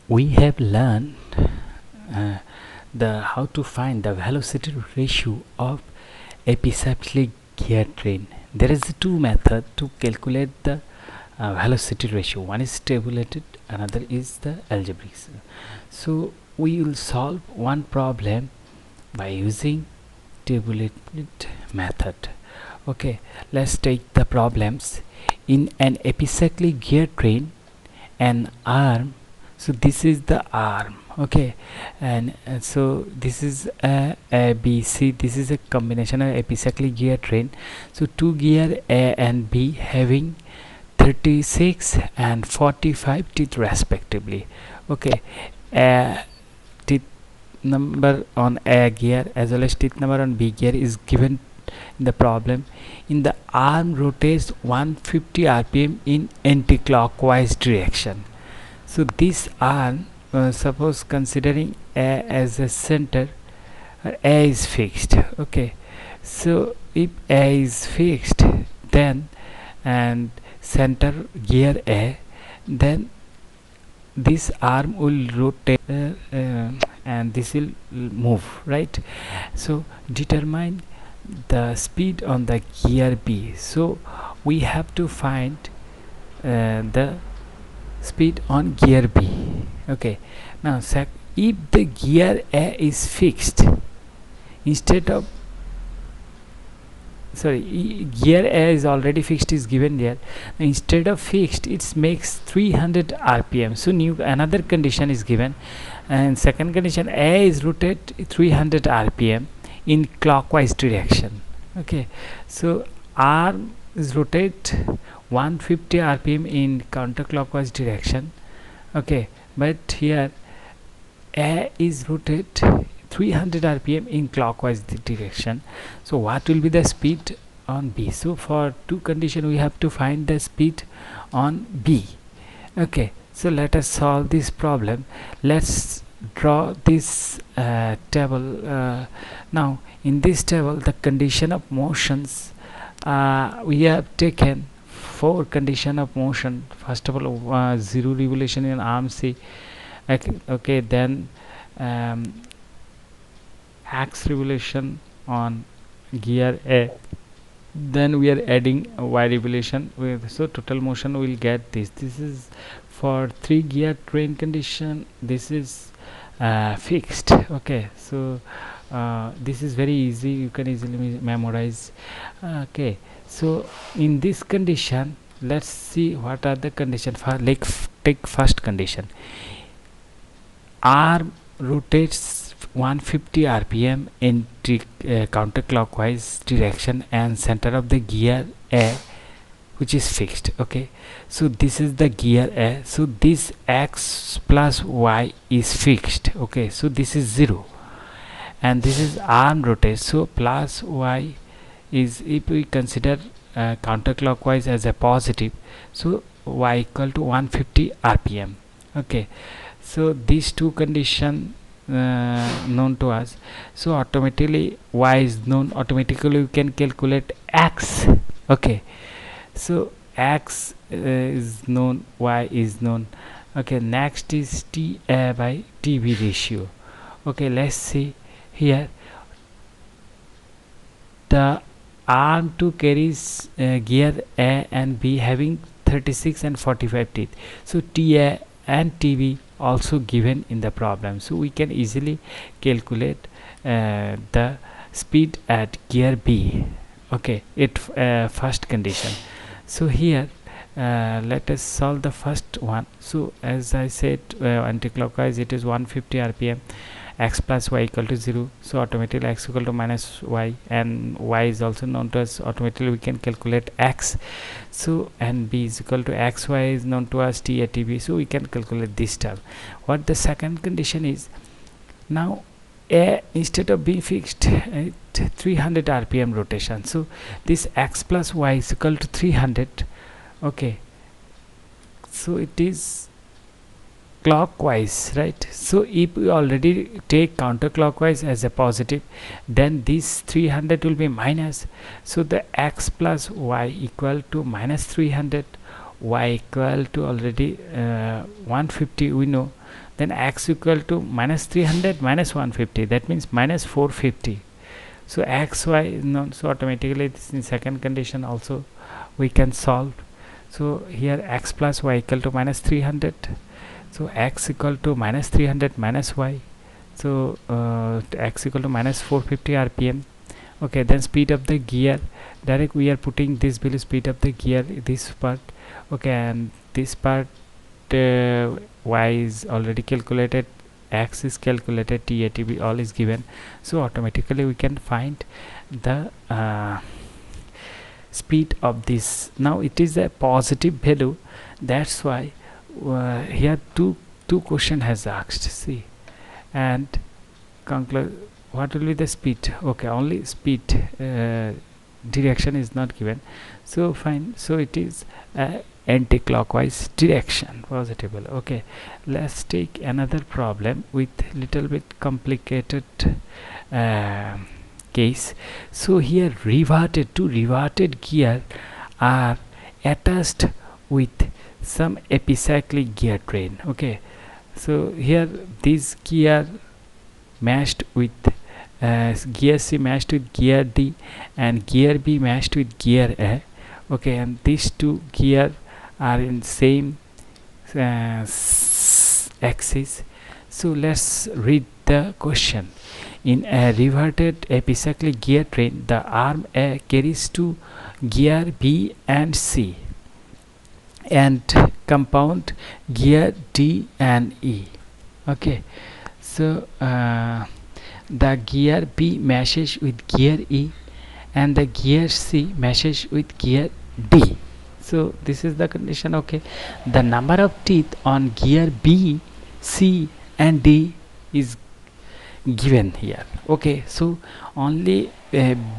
we have learned uh, the how to find the velocity ratio of epicyclic gear train. There is two method to calculate the velocity ratio. One is tabulated, another is the algebraic. So we will solve one problem by using tabulated method. Okay, let's take the problems. In an epicyclic gear train, an arm, so this is the arm, okay, and so this is a b c, this is a combination of epicyclic gear train. So two gear a and b having 36 and 45 teeth respectively. Okay, teeth number on a gear as well as teeth number on b gear is given in the problem. In the arm rotates 150 rpm in anti-clockwise direction. So this arm, suppose considering a as a center, a is fixed. Okay, so if a is fixed, then and center gear a, then this arm will rotate and this will move, right? So determine the speed on the gear b. So we have to find the speed on gear b. Okay, now if the gear a is fixed, instead of gear a is already fixed, is given there. Instead of fixed, it makes 300 rpm. So another condition is given, and second condition, a is rotate 300 rpm in clockwise direction. Okay, so arm is rotate 150 rpm in counterclockwise direction. Okay, but here a is rotate 300 rpm in clockwise direction. So what will be the speed on b? So for two condition we have to find the speed on b. Okay, so let us solve this problem. Let's draw this table. Now in this table, the condition of motions, we have taken 4 condition of motion. First of all, zero revolution in arm C. Okay, then x revolution on gear A, then we are adding y revolution with, so total motion will get this. This is for 3 gear train condition. This is fixed. Okay, so this is very easy, you can easily memorize. Okay, so in this condition, let's see what are the condition. For like take first condition, arm rotates 150 rpm in counterclockwise direction and center of the gear A, which is fixed. Okay, so this is the gear A, so this x plus y is fixed. Okay, so this is 0, and this is arm rotates, so plus y is, if we consider counterclockwise as a positive, so y equal to 150 rpm. Okay, so these two condition known to us, so automatically y is known. Automatically we can calculate x. Okay, so x is known, y is known. Okay, next is t a by tb ratio. Okay, let's see here. The arm 2 carries gear a and b having 36 and 45 teeth. So ta and tb also given in the problem, so we can easily calculate the speed at gear b. Okay, it first condition. So here let us solve the first one. So as I said, anti-clockwise it is 150 rpm, x plus y equal to 0, so automatically x equal to minus y, and y is also known to us. Automatically we can calculate x. So and b is equal to x, y is known to us, t a t b, so we can calculate this term. What the second condition is, now a instead of being fixed at 300 rpm rotation, so this x plus y is equal to 300. Okay, so it is clockwise, right? So if we already take counterclockwise as a positive, then this 300 will be minus, so the x plus y equal to minus 300, y equal to already 150. We know then x equal to minus 300 minus 150, that means minus 450. So x y is known, so automatically this in second condition also we can solve. So here x plus y equal to minus 300, so x equal to minus 300 minus y, so x equal to minus 450 rpm. Okay, then speed of the gear, direct we are putting this value speed of the gear, this part. Okay, and this part y is already calculated, x is calculated, TATB all is given, so automatically we can find the speed of this. Now it is a positive value, that's why here two question has asked, see, and conclude what will be the speed. Okay, only speed, direction is not given, so fine, so it is anti-clockwise direction, positive. Okay, let's take another problem with little bit complicated case. So here two reverted gear are attached with some epicyclic gear train. Okay, so here this gear matched with gear C matched with gear D and gear B matched with gear A. Okay, and these two gear are in same axis. So let's read the question. In a reverted epicyclic gear train, the arm A carries two gear B and C and compound gear D and E. Okay, so the gear B matches with gear E and the gear C matches with gear D. So this is the condition. Okay, the number of teeth on gear B, C and D is given here. Okay, so only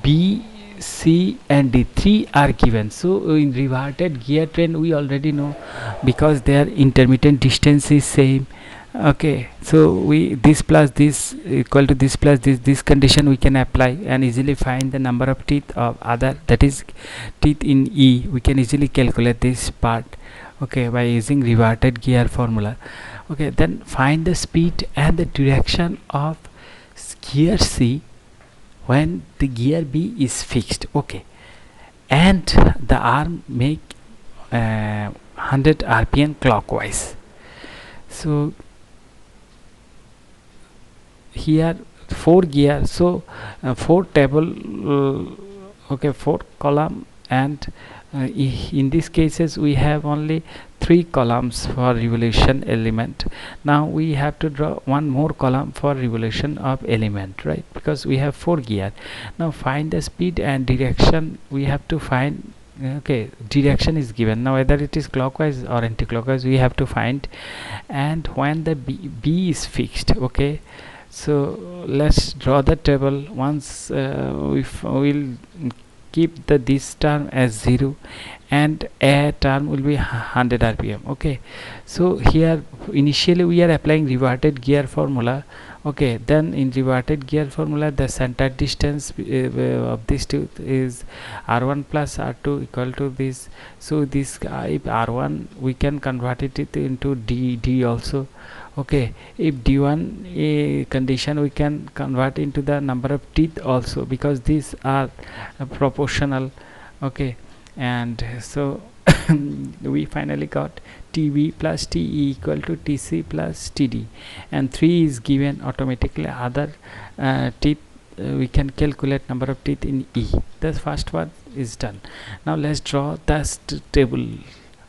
B, C and D, 3 are given. So in reverted gear train we already know, because their intermittent distance is same. Okay, so we this plus this equal to this plus this condition we can apply and easily find the number of teeth of other, that is teeth in E. We can easily calculate this part, okay, by using reverted gear formula. Okay, then find the speed and the direction of gear C when the gear B is fixed. Okay, and the arm make 100 rpm clockwise. So here 4 gear, so 4 table, okay, 4 column, and in these cases we have only 3 columns for revolution element. Now we have to draw one more column for revolution of element, right, because we have 4 gear. Now find the speed and direction, we have to find. Okay, direction is given, now whether it is clockwise or anti-clockwise we have to find, and when the B is fixed. Okay, so let's draw the table. Once we'll keep this term as 0 and a term will be 100 rpm. Okay, so here initially we are applying reverted gear formula. Okay, then in reverted gear formula the center distance of this tooth is r1 plus r2 equal to this. So this if r1 we can convert it into d also. Okay, if d1 condition we can convert into the number of teeth also, because these are proportional. Okay, and so we finally got TB plus TE equal to TC plus TD, and 3 is given automatically. Other teeth we can calculate number of teeth in E. The first one is done. Now let's draw the table.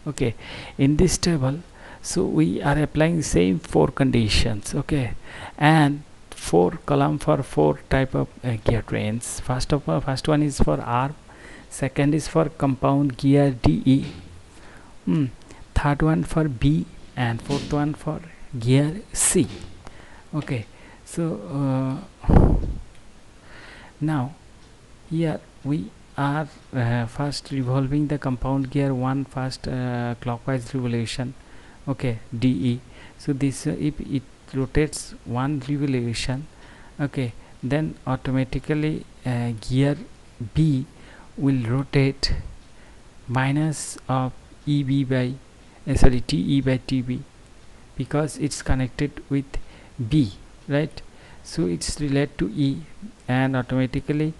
Okay, in this table, so we are applying same 4 conditions. Okay, and 4 column for 4 type of gear trains. First one is for arm, second is for compound gear DE, third one for B, and fourth one for gear C. Okay, so now here we are first revolving the compound gear 1 first clockwise revolution. Okay, DE. So this if it rotates 1 revolution, okay, then automatically gear B will rotate minus of EB by TE by TB. because it's connected with B, right? So it's related to E, and automatically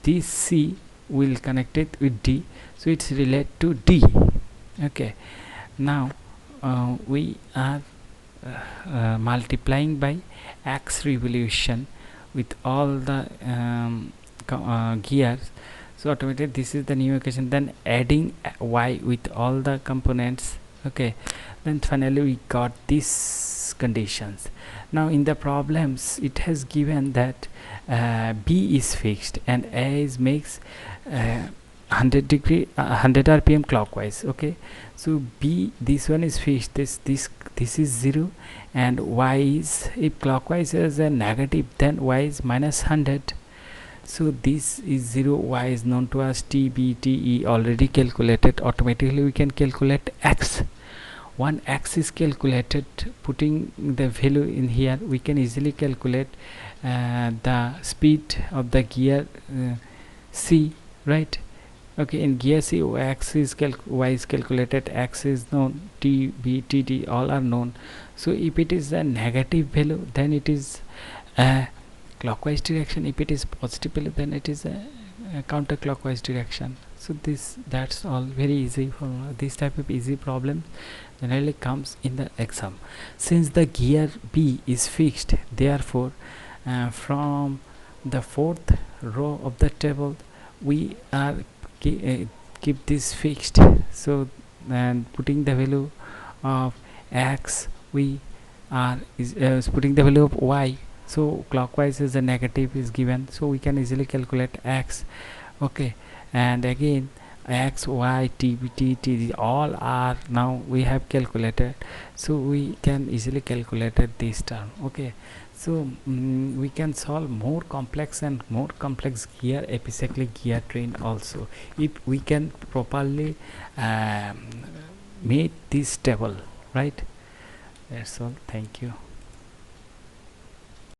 this C will connect it with D, so it's related to D. Okay, now we are multiplying by x revolution with all the gears, so automatically this is the new equation, then adding y with all the components. Okay, then finally we got these conditions. Now in the problems it has given that B is fixed and A is makes 100 rpm clockwise. Okay, so B, this one is fixed, this is 0, and y is, if clockwise is a negative, then y is minus 100. So this is 0, y is known to us, t, b, t, e already calculated. Automatically we can calculate x. One x is calculated, putting the value in here we can easily calculate the speed of the gear C, right? Okay, in gear C, x is y is calculated, x is known, t, b, t, d all are known. So if it is a negative value, then it is a clockwise direction. If it is positive value, then it is a counterclockwise direction. So that's all very easy. For this type of easy problem generally comes in the exam. Since the gear B is fixed, therefore from the fourth row of the table we are keep this fixed. So and putting the value of x, we are is putting the value of y, so clockwise is a negative is given, so we can easily calculate x. Okay, and again x, y, t, b, t, t all are now we have calculated, so we can easily calculate this term. Okay, so we can solve more complex and more complex gear epicyclic gear train also, if we can properly make this table, right? That's all. Thank you.